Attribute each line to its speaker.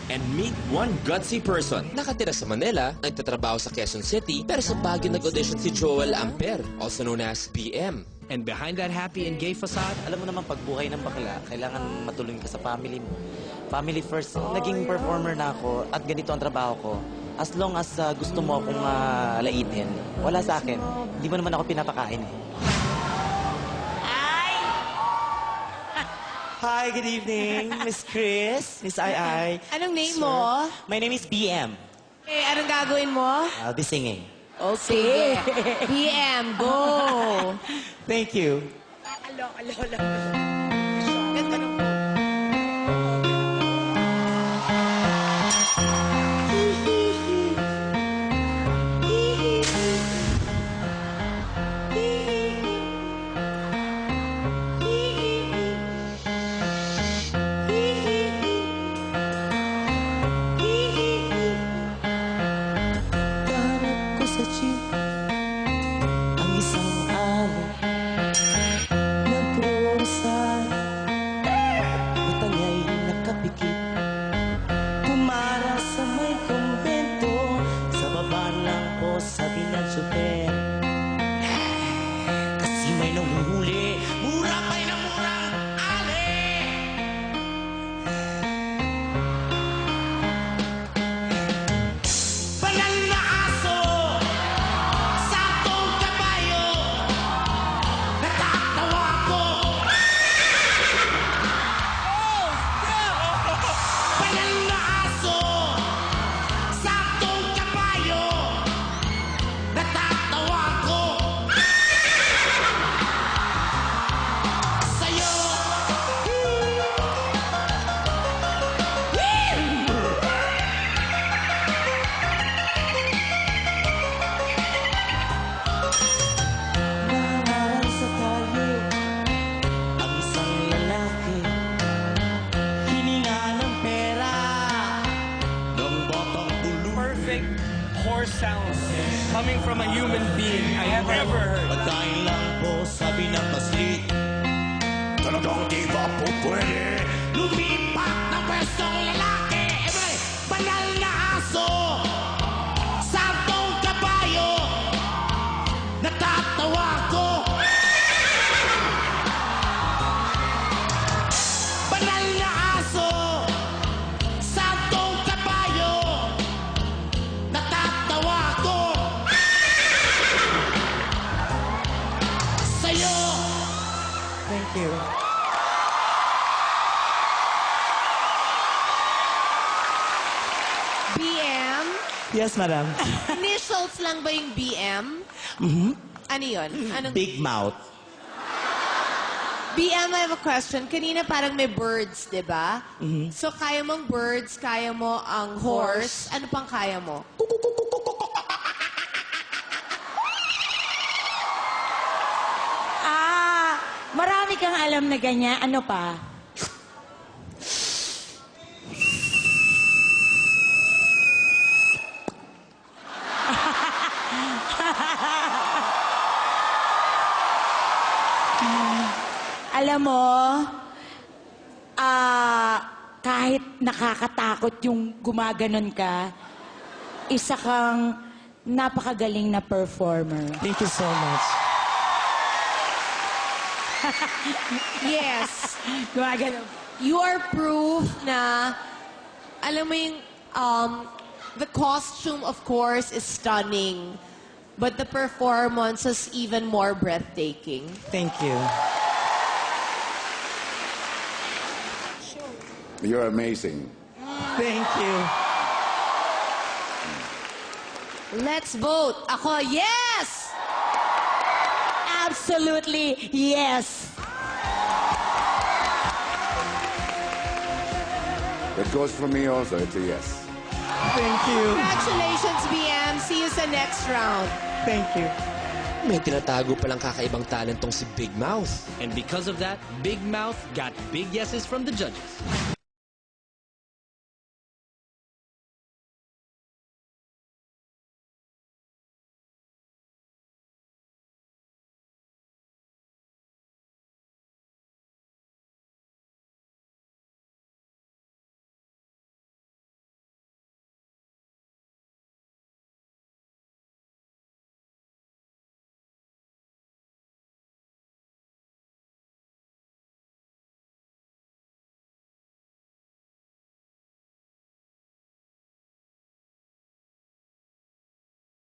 Speaker 1: and meet one gutsy person.
Speaker 2: Nakatira sa Manila, nagtatrabaho sa Quezon City, pero sa Baguio nag-audition si Joel Amper, also known as BM.
Speaker 1: And behind that happy and gay facade,
Speaker 3: Alam mo naman, pag buhay ng bakla, kailangan matulungan ka sa family mo. Family first. Naging performer na ako at ganito ang trabaho ko. As long as gusto mo akong laitin, wala sa akin. Hindi mo naman ako pinapakain eh. Hi, good evening, Miss Chris, Miss Ai.
Speaker 4: Anong name mo?
Speaker 3: My name is BM.
Speaker 4: Eh, anong gagawin mo?
Speaker 3: I'll be singing.
Speaker 4: Okay. PM, go!
Speaker 3: Thank you.
Speaker 4: Alo. Ganda nung...
Speaker 3: Hanap ko sa jeep ang isang ali nagpurusay at angay nakapikit pumara sa may kumbento sa baba lang po sabi ng super kasi may nanguhuli mura pa'y na murang ali banal na aso sakong kabayo natatawa ko banal na aso sakong kabayo natatawa ko sa'yo Nangarang sa kalye ang isang lalaki hininga ng pera ng batang bulu
Speaker 5: Perfect horse sounds coming from a human being I have ever heard.
Speaker 3: Pagkain lang po sabi ng paslit talagang di ba po pwede lumipat ng pwestong lalaki banal na aso santong kabayo natatawa ko banal na aso santong kabayo natatawa ko sa'yo thank you
Speaker 4: BM?
Speaker 3: yes madam
Speaker 4: Initials lang ba yung BM? Ano yun? Anong...
Speaker 3: big mouth
Speaker 4: BM, I have a question. Kanina parang may birds, di ba? So, kaya mong birds, kaya mo ang horse. Ano pang kaya mo?
Speaker 6: Marami kang alam na ganyan. Ano pa? Alam mo, kahit nakakatakot yung gumaganon ka, isa kang napakagaling na performer.
Speaker 3: thank you so much
Speaker 4: Yes.
Speaker 6: Gumaganon.
Speaker 4: You are proof na, alam mo yung, the costume, of course, is stunning. But the performance is even more breathtaking.
Speaker 3: thank you
Speaker 7: You're amazing.
Speaker 3: thank you
Speaker 4: Let's vote. Ako, yes!
Speaker 6: Absolutely, yes.
Speaker 7: It goes for me also. It's a yes.
Speaker 3: thank you
Speaker 4: Congratulations, BM. See you sa next round.
Speaker 3: thank you
Speaker 2: May tinatago palang kakaibang talentong si Big Mouth.
Speaker 1: and because of that, Big Mouth got big yeses from the judges.